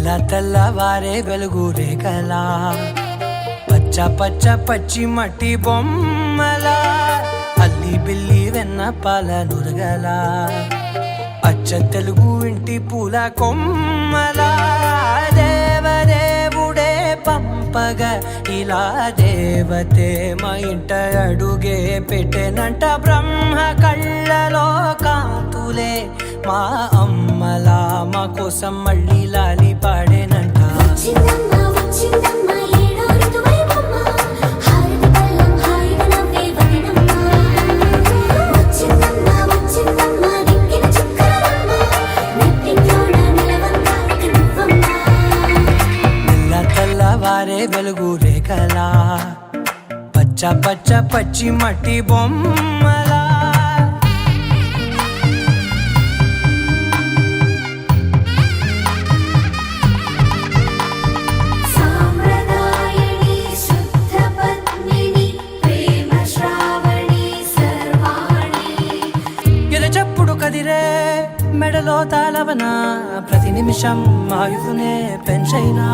తెల్ల తెల్లవారే వెలుగు రేఖలా పచ్చ పచ్చ పచ్చి మట్టి బొమ్మలా అల్లి బిల్లి వెన్న పాల నురగలా అచ్చ తెలుగు ఇంటి పూల కొమ్మలా దేవదేవుడే పంపగా ఇలా దేవతే మా ఇంట అడుగే పెట్టెనంట బ్రహ్మ కళ్ళలో కాంతులే మా అమ్మలా మా కోసం మళ్ళీ లాలి పాడేనంట. తెల్లవారే వెలుగు రేఖలా పచ్చ పచ్చ పచ్చి మట్టి బొమ్మలా. ఎరచప్పుడు కదిరే మెడలో తాళవన ప్రతి నిమిషం ఆయువునే పెంచైనా.